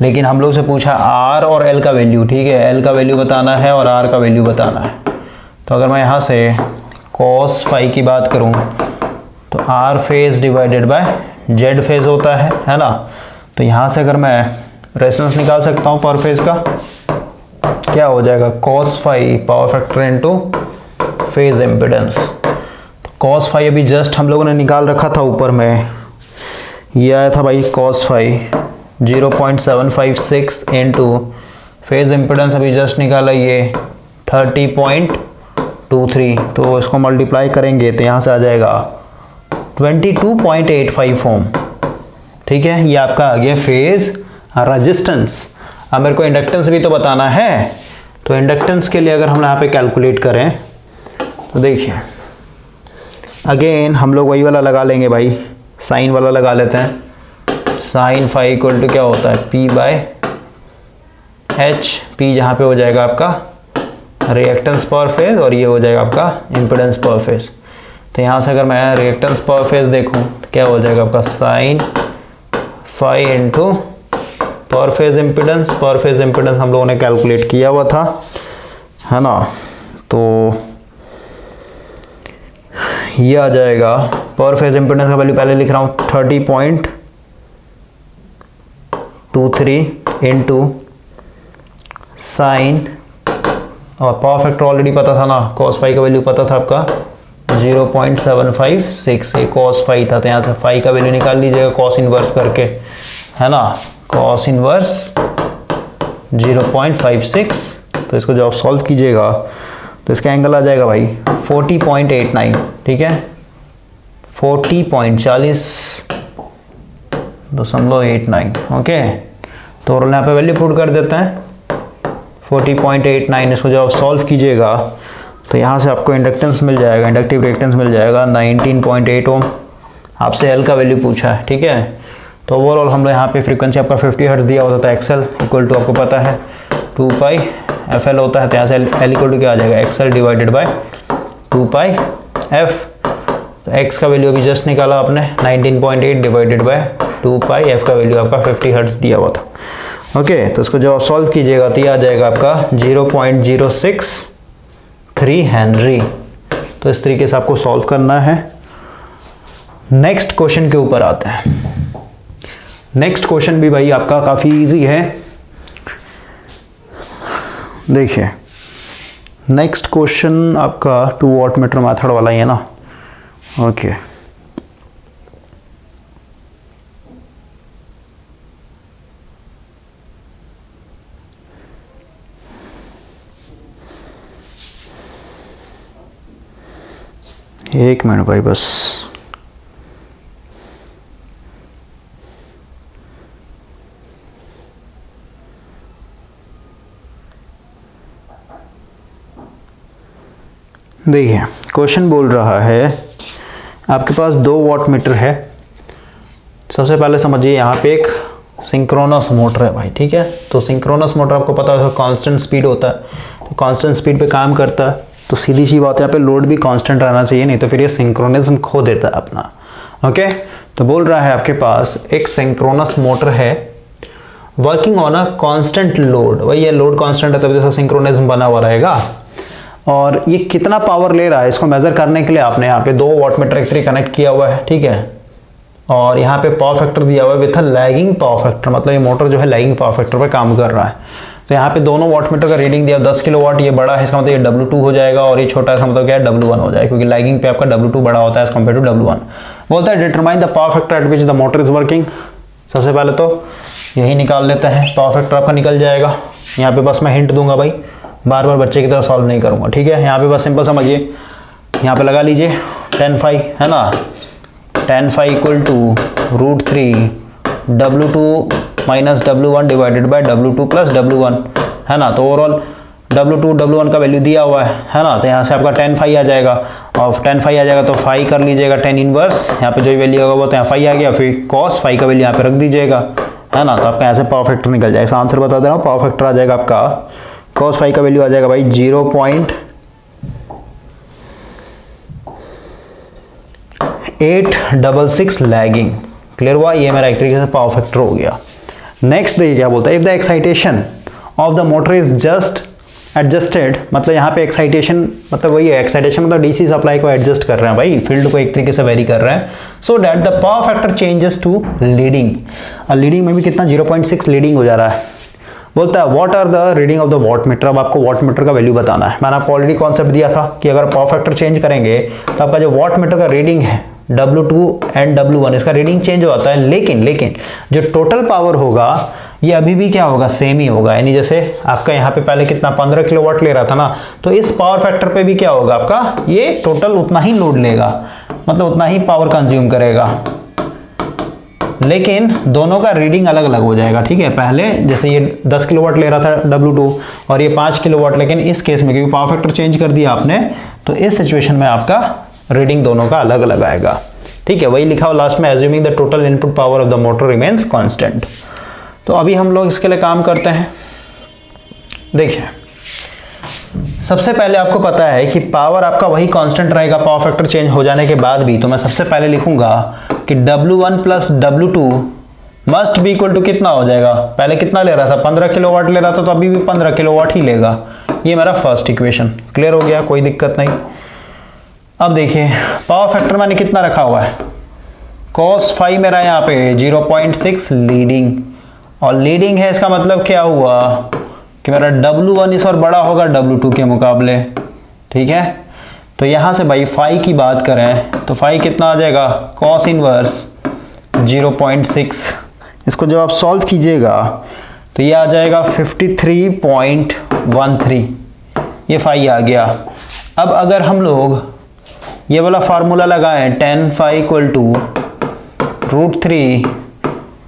लेकिन हम लोग से पूछा R और L का वैल्यू। ठीक है, L का वैल्यू बताना है और R का वैल्यू बताना है। तो अगर मैं यहाँ से cos फाई की बात करूँ तो R phase divided by Z phase होता है ना। तो यहाँ से अगर मैं रेजिस्टेंस निकाल सकता हूँ पर फेज का, क्या हो जाएगा cos phi power factor into phase impedance. तो cos फाई अभी जस्ट हम लोगों ने निकाल रखा था ऊपर में, ये आया था भाई cos phi 0.756 into phase impedance अभी जस्ट निकाला ये 30.23। तो इसको मल्टीप्लाई करेंगे तो यहाँ से आ जाएगा 22.85 ओम। ठीक है, ये आपका आ गया फेज रेजिस्टेंस। अब मेरे को इंडक्टेंस भी तो बताना है, तो इंडक्टेंस के लिए अगर हम यहाँ पे कैलकुलेट करें तो देखिए अगेन हम लोग वही वाला लगा लेंगे भाई, साइन वाला लगा लेते हैं। साइन फाई इक्वल टू क्या होता है P/H। P जहाँ पे हो जाएगा आपका रिएक्टेंस पर फेज और ये हो जाएगा आपका इम्पिडेंस पर फेज। तो यहाँ से अगर मैं रिएक्टेंस पर फेज देखूँ तो क्या हो जाएगा आपका साइन फाई इंटू पर फेज इम्पिडेंस। पर फेज इम्पिडेंस हम लोगों ने कैलकुलेट किया हुआ था है ना। तो ये आ जाएगा पर फेज इम्पिडेंस का वैल्यू पहले लिख रहा हूँ 30.23 इंटू साइन, और पावर फैक्टर ऑलरेडी पता था ना, cos फाई का वैल्यू पता था आपका 0.756, ये cos फाई था। तो यहाँ से फाई का वैल्यू निकाल लीजिएगा cos इनवर्स करके है ना, cos इनवर्स 0.56। तो इसको जब आप सॉल्व कीजिएगा तो इसका एंगल आ जाएगा भाई 40.89। ठीक है, 40.40.89। ओके, तो और यहाँ पे वैल्यू पुट कर देते हैं 40.89। इसको जब आप सॉल्व कीजिएगा तो यहाँ से आपको इंडक्टेंस मिल जाएगा, इंडक्टिव रिएक्टेंस मिल जाएगा 19.8 ओम। आपसे L का वैल्यू पूछा है। ठीक है, तो ओवरऑल हम लोग यहाँ पे फ्रीक्वेंसी आपका 50 हर्ट्ज दिया होता था। XL इक्वल टू आपको पता है 2πfL होता है। तो यहाँ से L इक्वल टू क्या आ जाएगा XL डिवाइडेड बाय 2πf। तो x का वैल्यू अभी जस्ट निकाला आपने 19.8 डिवाइडेड बाय 2π, f का वैल्यू आपका 50 हर्ट्ज दिया हुआ था। ओके, तो इसको जब आप सॉल्व कीजिएगा तो ये आ जाएगा आपका 0.063 हेनरी। तो इस तरीके से आपको सॉल्व करना है। नेक्स्ट क्वेश्चन के ऊपर आते हैं। नेक्स्ट क्वेश्चन भी भाई आपका काफ़ी इजी है। देखिए नेक्स्ट क्वेश्चन आपका 2 वाट मीटर मेथड वाला ही है ना। ओके, एक मिनट भाई बस। देखिए क्वेश्चन बोल रहा है आपके पास 2 वाट मीटर है सबसे पहले समझिए यहाँ पे एक सिंक्रोनस मोटर है भाई, ठीक है। तो सिंक्रोनस मोटर आपको पता है कांस्टेंट स्पीड होता है, तो कांस्टेंट स्पीड पे काम करता है, तो सीधी सी बात है यहाँ पे लोड भी कांस्टेंट रहना चाहिए, नहीं तो फिर ये सिंक्रोनिज्म खो देता है अपना। ओके, तो बोल रहा है आपके पास एक सिंक्रोनस मोटर है working on a constant load, वही ये लोड कांस्टेंट है तब जैसा सिंक्रोनिज्म बना हुआ रहेगा। और ये कितना पावर ले रहा है इसको मेजर करने के लिए आपने यहाँ पे 2 वाटमीटर एक कनेक्ट किया हुआ है, ठीक है। और यहाँ पे पावर फैक्टर दिया हुआ है with a lagging power factor, मतलब ये मोटर जो है लैगिंग पावर फैक्टर पे काम कर रहा है। तो यहाँ पे दोनों वाटमीटर का रीडिंग दिया 10 किलोवाट, ये बड़ा है इसका मतलब ये W2 हो जाएगा, और ये छोटा इसका मतलब क्या है W1 हो जाएगा, क्योंकि लैगिंग पे आपका W2 बड़ा होता है एज कम्पेयर टू W1। बोलता है determine the power factor at which the motor is working. सबसे पहले तो यही निकाल लेते हैं, पावर फैक्टर आपका निकल जाएगा। यहाँ पे बस मैं हिंट दूंगा भाई, बार बार बच्चे की तरह सॉल्व नहीं करूँगा, ठीक है। यहाँ पे बस सिंपल समझिए, यहाँ पे लगा लीजिए tan phi है ना, tan phi equal to √3 W2 minus W1 divided by W2 plus W1 है ना। तो ओवरऑल W2 W1 का वैल्यू दिया हुआ है ना, तो यहाँ से आपका tan phi आ जाएगा, और tan phi आ जाएगा तो phi कर लीजिएगा tan इनवर्स, यहाँ पे जो वैल्यू होगा वो तो यहाँ phi आ गया, फिर cos phi का वैल्यू यहाँ पे रख दीजिएगा है ना। तो आपका यहाँ से पावर फैक्टर निकल जाएगा, आंसर बता दे रहा हूँ, पावर फैक्टर आ जाएगा आपका cos phi का वैल्यू आ जाएगा भाई 0.866 लैगिंग। क्लियर हुआ, ये मेरा एक तरीके से पावर फैक्टर हो गया। नेक्स्ट देखिए क्या बोलता है, if the excitation of the motor is just adjusted, मतलब यहाँ पे एक्साइटेशन मतलब वही है, एक्साइटेशन मतलब डीसी सप्लाई को एडजस्ट कर रहे हैं भाई, फील्ड को एक तरीके से वेरी कर रहे हैं, so that the power factor changes to leading. और लीडिंग में भी कितना 0.6 लीडिंग हो जा रहा है। बोलता है what are the reading of the watt meter, अब आपको वॉट मीटर का वैल्यू बताना है। मैंने आपको ऑलरेडी कॉन्सेप्ट दिया था कि अगर पावर फैक्टर चेंज करेंगे तो आपका जो वॉट मीटर का रीडिंग है W2 एंड W1 इसका रीडिंग चेंज होता है, लेकिन जो टोटल पावर होगा ये अभी भी क्या होगा, सेम ही होगा। यानी जैसे आपका यहाँ पे पहले कितना 15 किलोवाट ले रहा था ना, तो इस पावर फैक्टर पे भी क्या होगा आपका, ये टोटल उतना ही लोड लेगा, मतलब उतना ही पावर कंज्यूम करेगा, लेकिन दोनों का रीडिंग अलग अलग हो जाएगा, ठीक है। पहले जैसे ये 10 किलोवाट ले रहा था W2 और ये 5 किलोवाट, लेकिन इस केस में क्योंकि पावर फैक्टर चेंज कर दिया आपने, तो इस सिचुएशन में आपका रीडिंग दोनों का अलग अलग आएगा, ठीक है। वही लिखा हो लास्ट में, assuming the total input power of the motor remains constant. तो अभी हम लोग इसके लिए काम करते हैं। देखिए सबसे पहले आपको पता है कि पावर आपका वही कांस्टेंट रहेगा पावर फैक्टर चेंज हो जाने के बाद भी, तो मैं सबसे पहले लिखूंगा कि W1 plus W2 must be equal to कितना हो जाएगा, पहले कितना ले रहा था 15 किलोवाट ले रहा था, तो अभी भी 15 किलोवाट ही लेगा। ये मेरा फर्स्ट इक्वेशन क्लियर हो गया, कोई दिक्कत नहीं। अब देखिए पावर फैक्टर मैंने कितना रखा हुआ है, cos phi मेरा यहाँ पे 0.6 लीडिंग, और लीडिंग है इसका मतलब क्या हुआ कि मेरा W1 इस और बड़ा होगा W2 के मुकाबले, ठीक है। तो यहाँ से भाई phi की बात करें तो phi कितना आ जाएगा, cos इनवर्स 0.6, इसको जब आप सॉल्व कीजिएगा तो ये आ जाएगा 53.13, ये phi आ गया। अब अगर हम लोग ये वाला फार्मूला लगाएं tan phi इक्वल टू √3,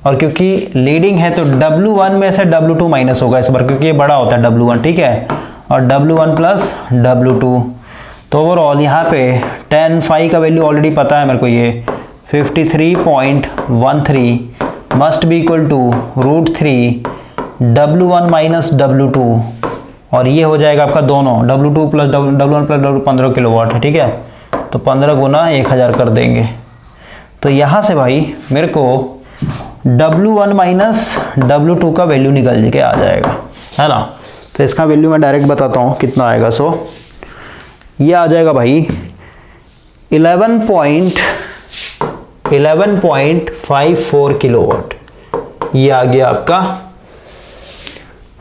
और क्योंकि लीडिंग है तो W1 में से W2 माइनस होगा इस बार, क्योंकि ये बड़ा होता है W1, ठीक है, और W1 प्लस W2। तो ओवरऑल यहाँ पे tan phi का वैल्यू ऑलरेडी पता है मेरे को, ये 53.13 must be equal to √3 W1 minus W2, और ये हो जाएगा आपका दोनों W2 plus W1 plus W 15 kilowatt है, ठीक है। तो 15 गुना 1000 कर देंगे, तो यहाँ से भाई मेरे को W1 माइनस W2 का वैल्यू निकल के आ जाएगा, है ना। तो इसका वैल्यू मैं डायरेक्ट बताता हूँ कितना आएगा। सो ये आ जाएगा भाई 11.54 किलोवाट, ये आ गया आपका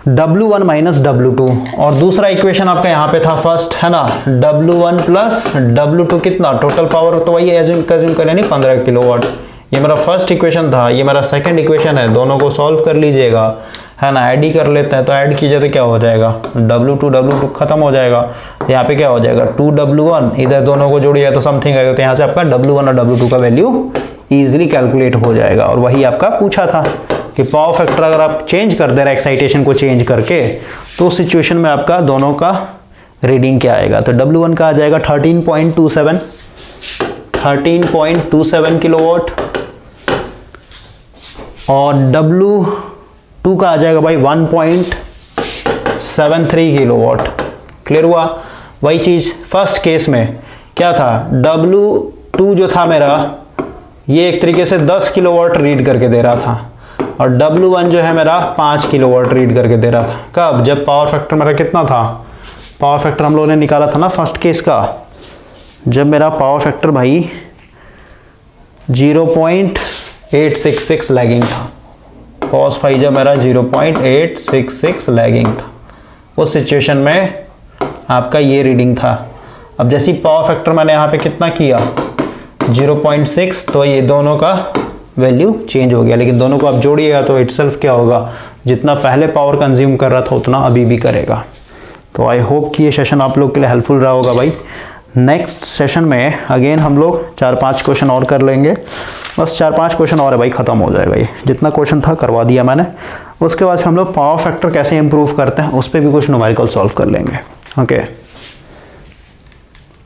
W1 माइनस W2। और दूसरा इक्वेशन आपका यहाँ पे था फर्स्ट, है ना, W1 प्लस W2 कितना, टोटल पावर तो वही एज्यूम करें नहीं 15 किलोवाट, ये मेरा फर्स्ट इक्वेशन था, ये मेरा सेकंड इक्वेशन है। दोनों को सॉल्व कर लीजिएगा, है ना, ऐड ही कर लेते हैं। तो ऐड कीजिए तो क्या हो जाएगा, W2 खत्म हो जाएगा, यहाँ पे क्या हो जाएगा 2W1, इधर दोनों को जोड़िए तो समथिंग आएगा, तो यहाँ से आपका W1 और W2 का वैल्यू ईजिली कैलकुलेट हो जाएगा। और वही आपका पूछा था कि पावर फैक्टर अगर आप चेंज कर दे रहे एक्साइटेशन को चेंज करके, तो उस सिचुएशन में आपका दोनों का रीडिंग क्या आएगा। तो W1 का आ जाएगा 13.27 किलोवाट, और W2 का आ जाएगा भाई 1.73 किलोवाट। क्लियर हुआ? वही चीज़ फर्स्ट केस में क्या था, W2 जो था मेरा ये एक तरीके से 10 किलोवाट रीड करके दे रहा था और W1 जो है मेरा 5 किलोवाट रीड करके दे रहा था। कब? जब पावर फैक्टर मेरा कितना था, पावर फैक्टर हम लोगों ने निकाला था ना फर्स्ट केस का, जब मेरा पावर फैक्टर भाई 0.866 लैगिंग था। cos फाई जब मेरा 0.866 लैगिंग था, उस सिचुएशन में आपका ये रीडिंग था। अब जैसे पावर फैक्टर मैंने यहाँ पे कितना किया 0.6, तो ये दोनों का वैल्यू चेंज हो गया, लेकिन दोनों को आप जोड़िएगा तो इटसेल्फ क्या होगा, जितना पहले पावर कंज्यूम कर रहा था उतना अभी भी करेगा। तो आई होप कि ये सेशन आप लोग के लिए हेल्पफुल रहा होगा भाई। नेक्स्ट सेशन में अगेन हम लोग 4-5 क्वेश्चन और कर लेंगे, बस 4-5 क्वेश्चन और है भाई, ख़त्म हो जाएगा ये। जितना क्वेश्चन था करवा दिया मैंने। उसके बाद फिर हम लोग पावर फैक्टर कैसे इंप्रूव करते हैं उस पर भी कुछ न्यूमेरिकल सॉल्व कर लेंगे। ओके।